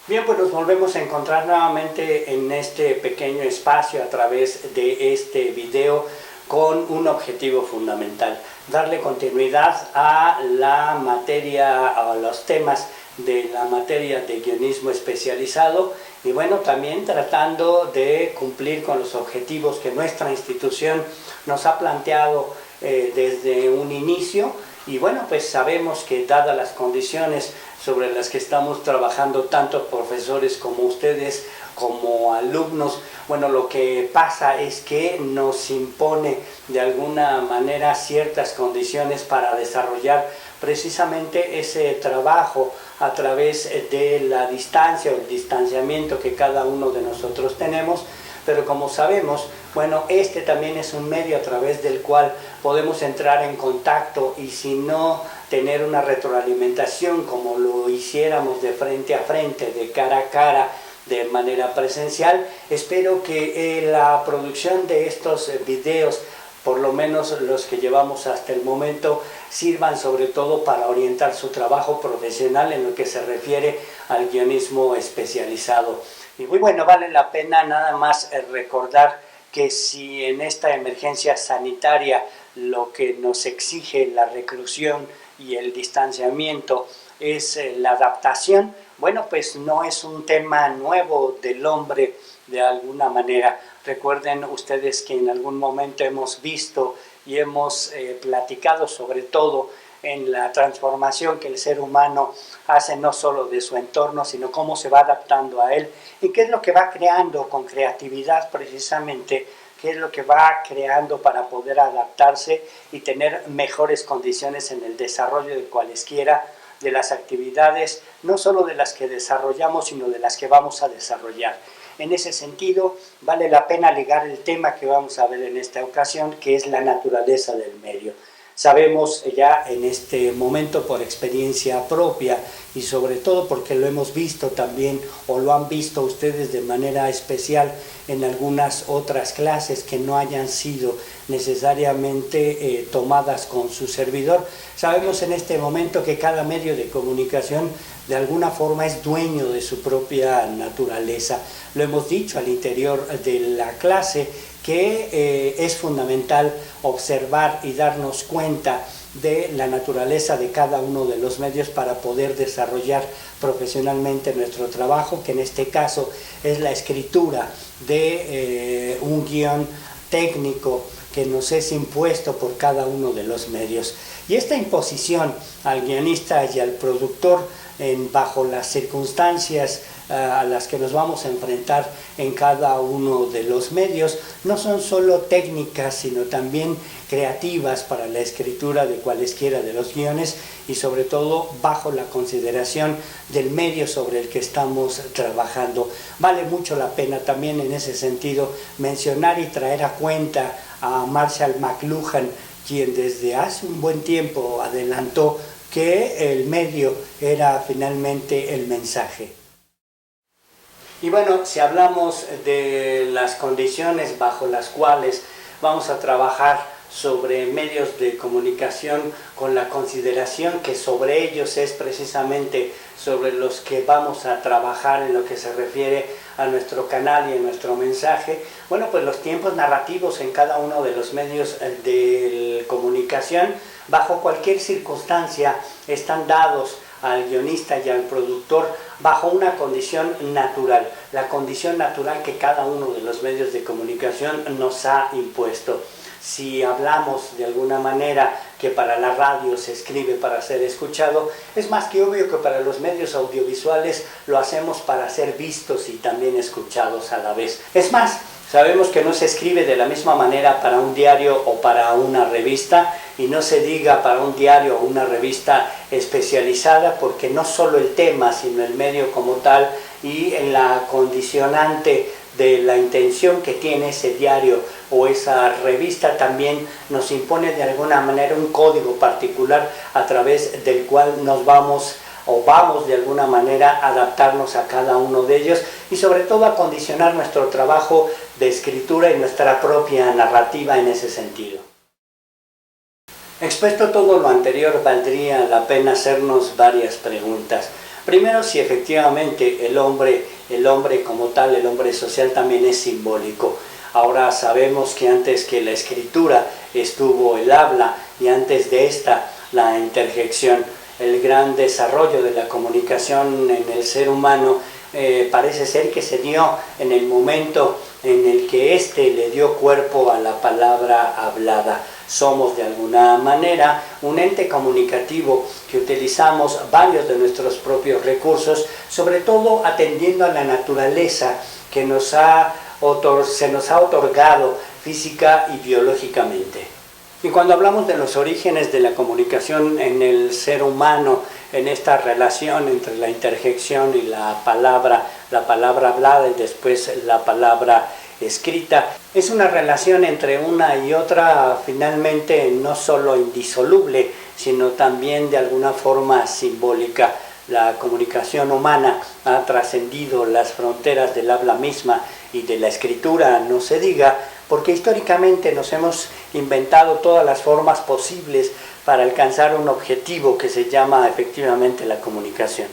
Bien, pues nos volvemos a encontrar nuevamente en este pequeño espacio a través de este video con un objetivo fundamental: darle continuidad a la materia, a los temas de la materia de guionismo especializado, y bueno, también tratando de cumplir con los objetivos que nuestra institución nos ha planteado desde un inicio. Y bueno, pues sabemos que dadas las condiciones sobre las que estamos trabajando, tanto profesores como ustedes, como alumnos, bueno, lo que pasa es que nos impone de alguna manera ciertas condiciones para desarrollar precisamente ese trabajo a través de la distancia o el distanciamiento que cada uno de nosotros tenemos. Pero como sabemos, bueno, este también es un medio a través del cual podemos entrar en contacto, y si no tener una retroalimentación como lo hiciéramos de frente a frente, de cara a cara, de manera presencial, espero que la producción de estos videos, por lo menos los que llevamos hasta el momento, sirvan sobre todo para orientar su trabajo profesional en lo que se refiere al guionismo especializado. Y muy bueno, vale la pena nada más recordar que si en esta emergencia sanitaria lo que nos exige la reclusión y el distanciamiento es la adaptación, bueno, pues no es un tema nuevo del hombre de alguna manera. Recuerden ustedes que en algún momento hemos visto y hemos platicado sobre todo en la transformación que el ser humano hace no solo de su entorno, sino cómo se va adaptando a él y qué es lo que va creando con creatividad precisamente, qué es lo que va creando para poder adaptarse y tener mejores condiciones en el desarrollo de cualesquiera de las actividades, no solo de las que desarrollamos, sino de las que vamos a desarrollar. En ese sentido, vale la pena ligar el tema que vamos a ver en esta ocasión, que es la naturaleza del medio. Sabemos ya en este momento por experiencia propia, y sobre todo porque lo hemos visto también, o lo han visto ustedes de manera especial en algunas otras clases que no hayan sido necesariamente tomadas con su servidor. Sabemos en este momento que cada medio de comunicación de alguna forma es dueño de su propia naturaleza. Lo hemos dicho al interior de la clase, que es fundamental observar y darnos cuenta de la naturaleza de cada uno de los medios para poder desarrollar profesionalmente nuestro trabajo, que en este caso es la escritura de un guión técnico que nos es impuesto por cada uno de los medios. Y esta imposición al guionista y al productor bajo las circunstancias a las que nos vamos a enfrentar en cada uno de los medios, no son solo técnicas, sino también creativas para la escritura de cualesquiera de los guiones, y sobre todo bajo la consideración del medio sobre el que estamos trabajando. Vale mucho la pena también en ese sentido mencionar y traer a cuenta a Marshall McLuhan, quien desde hace un buen tiempo adelantó que el medio era finalmente el mensaje. Y bueno, si hablamos de las condiciones bajo las cuales vamos a trabajar sobre medios de comunicación, con la consideración que sobre ellos es precisamente sobre los que vamos a trabajar en lo que se refiere a nuestro canal y a nuestro mensaje, bueno, pues los tiempos narrativos en cada uno de los medios de comunicación, bajo cualquier circunstancia, están dados al guionista y al productor bajo una condición natural, la condición natural que cada uno de los medios de comunicación nos ha impuesto. Si hablamos de alguna manera que para la radio se escribe para ser escuchado, es más que obvio que para los medios audiovisuales lo hacemos para ser vistos y también escuchados a la vez. Es más, sabemos que no se escribe de la misma manera para un diario o para una revista, y no se diga para un diario o una revista especializada, porque no solo el tema, sino el medio como tal y en la condicionante de la intención que tiene ese diario o esa revista también nos impone de alguna manera un código particular a través del cual nos vamos de alguna manera a adaptarnos a cada uno de ellos, y sobre todo a condicionar nuestro trabajo de escritura y nuestra propia narrativa en ese sentido. Expuesto todo lo anterior, valdría la pena hacernos varias preguntas. Primero, si efectivamente el hombre como tal, el hombre social también es simbólico. Ahora sabemos que antes que la escritura estuvo el habla y antes de esta la interjección. El gran desarrollo de la comunicación en el ser humano parece ser que se dio en el momento en el que éste le dio cuerpo a la palabra hablada. Somos de alguna manera un ente comunicativo que utilizamos varios de nuestros propios recursos, sobre todo atendiendo a la naturaleza que se nos ha otorgado física y biológicamente. Y cuando hablamos de los orígenes de la comunicación en el ser humano, en esta relación entre la interjección y la palabra hablada y después la palabra escrita, es una relación entre una y otra finalmente no solo indisoluble, sino también de alguna forma simbólica. La comunicación humana ha trascendido las fronteras del habla misma y de la escritura, no se diga, porque históricamente nos hemos inventado todas las formas posibles para alcanzar un objetivo que se llama efectivamente la comunicación.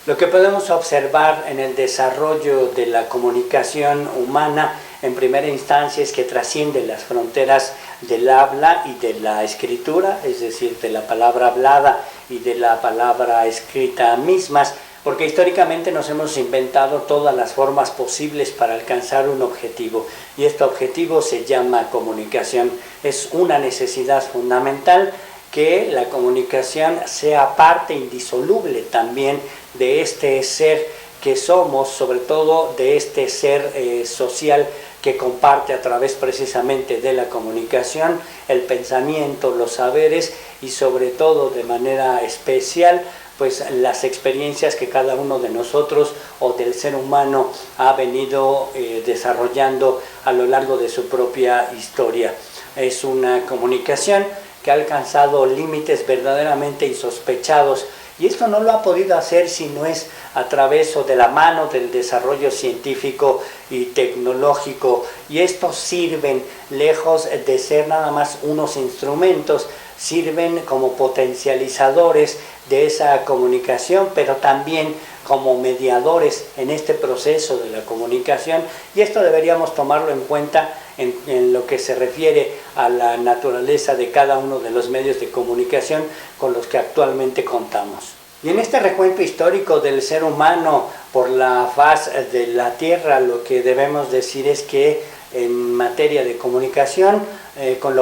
Lo que podemos observar en el desarrollo de la comunicación humana en primera instancia es que trasciende las fronteras del habla y de la escritura, es decir, de la palabra hablada y de la palabra escrita mismas, porque históricamente nos hemos inventado todas las formas posibles para alcanzar un objetivo, y este objetivo se llama comunicación. Es una necesidad fundamental que la comunicación sea parte indisoluble también de este ser que somos, sobre todo de este ser social que comparte a través precisamente de la comunicación el pensamiento, los saberes y sobre todo de manera especial pues las experiencias que cada uno de nosotros o del ser humano ha venido desarrollando a lo largo de su propia historia. Es una comunicación que ha alcanzado límites verdaderamente insospechados, y esto no lo ha podido hacer si no es a través o de la mano del desarrollo científico y tecnológico, y estos sirven, lejos de ser nada más unos instrumentos, sirven como potencializadores de esa comunicación, pero también como mediadores en este proceso de la comunicación, y esto deberíamos tomarlo en cuenta en lo que se refiere a la naturaleza de cada uno de los medios de comunicación con los que actualmente contamos. Y en este recuento histórico del ser humano por la faz de la Tierra, lo que debemos decir es que en materia de comunicación, con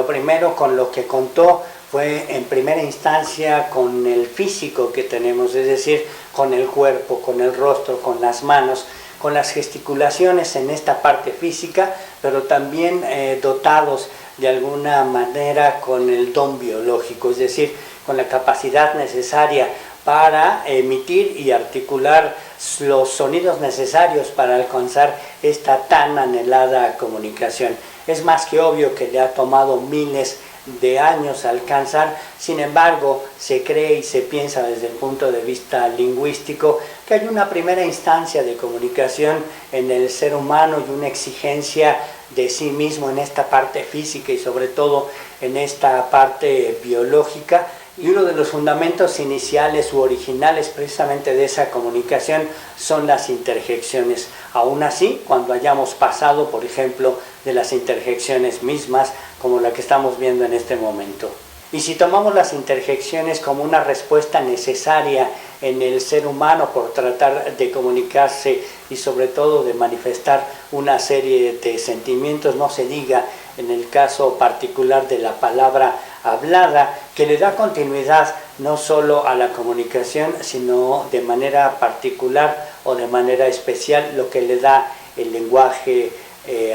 lo que contó fue en primera instancia con el físico que tenemos, es decir, con el cuerpo, con el rostro, con las manos, con las gesticulaciones en esta parte física, pero también dotados de alguna manera con el don biológico, es decir, con la capacidad necesaria para emitir y articular los sonidos necesarios para alcanzar esta tan anhelada comunicación. Es más que obvio que le ha tomado miles de años alcanzar, sin embargo se cree y se piensa desde el punto de vista lingüístico que hay una primera instancia de comunicación en el ser humano y una exigencia de sí mismo en esta parte física y sobre todo en esta parte biológica, y uno de los fundamentos iniciales u originales precisamente de esa comunicación son las interjecciones. Aún así, cuando hayamos pasado, por ejemplo, de las interjecciones mismas, como la que estamos viendo en este momento. Y si tomamos las interjecciones como una respuesta necesaria en el ser humano por tratar de comunicarse y sobre todo de manifestar una serie de sentimientos, no se diga en el caso particular de la palabra hablada, que le da continuidad no solo a la comunicación, sino de manera particular o de manera especial lo que le da el lenguaje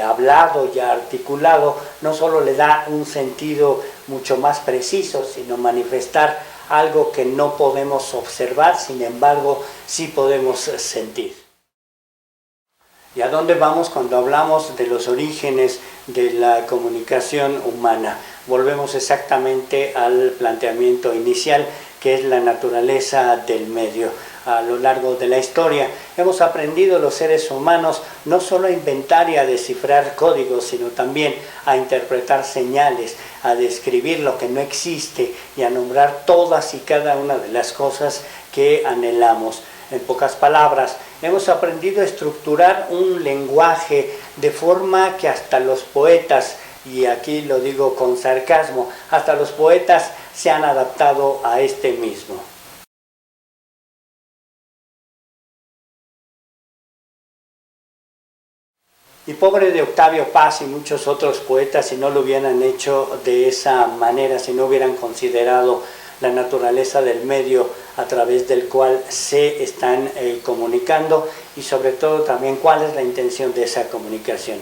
hablado y articulado, no solo le da un sentido mucho más preciso, sino manifestar algo que no podemos observar, sin embargo, sí podemos sentir. ¿Y a dónde vamos cuando hablamos de los orígenes de la comunicación humana? Volvemos exactamente al planteamiento inicial, que es la naturaleza del medio. A lo largo de la historia hemos aprendido los seres humanos no solo a inventar y a descifrar códigos, sino también a interpretar señales, a describir lo que no existe y a nombrar todas y cada una de las cosas que anhelamos. En pocas palabras, hemos aprendido a estructurar un lenguaje de forma que hasta los poetas, y aquí lo digo con sarcasmo, hasta los poetas se han adaptado a este mismo. Y pobre de Octavio Paz y muchos otros poetas si no lo hubieran hecho de esa manera, si no hubieran considerado la naturaleza del medio a través del cual se están comunicando y sobre todo también cuál es la intención de esa comunicación.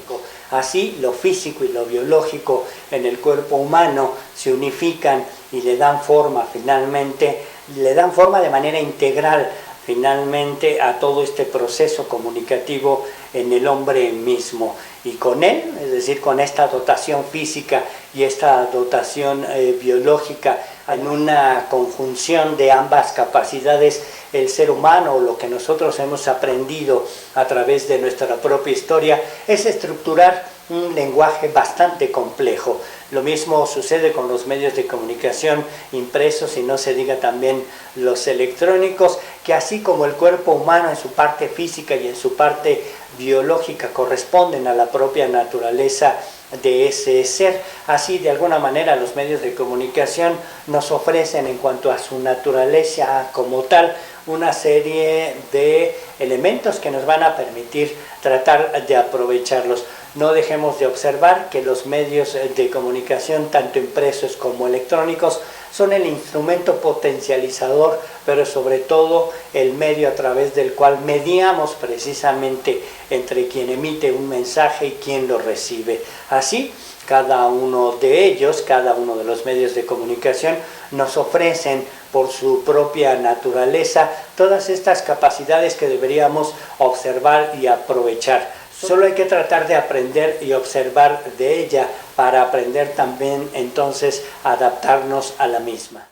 Así lo físico y lo biológico en el cuerpo humano se unifican y le dan forma finalmente, le dan forma de manera integral finalmente a todo este proceso comunicativo en el hombre mismo. Y con él, es decir, con esta dotación física y esta dotación biológica, en una conjunción de ambas capacidades, el ser humano, lo que nosotros hemos aprendido a través de nuestra propia historia, es estructurar un lenguaje bastante complejo. Lo mismo sucede con los medios de comunicación impresos y no se diga también los electrónicos, que así como el cuerpo humano en su parte física y en su parte biológica corresponden a la propia naturaleza de ese ser, así de alguna manera los medios de comunicación nos ofrecen en cuanto a su naturaleza como tal una serie de elementos que nos van a permitir tratar de aprovecharlos. No dejemos de observar que los medios de comunicación, tanto impresos como electrónicos, son el instrumento potencializador, pero sobre todo el medio a través del cual mediamos precisamente entre quien emite un mensaje y quien lo recibe. Así, cada uno de ellos, cada uno de los medios de comunicación nos ofrecen por su propia naturaleza todas estas capacidades que deberíamos observar y aprovechar. Solo hay que tratar de aprender y observar de ella para aprender también entonces a adaptarnos a la misma.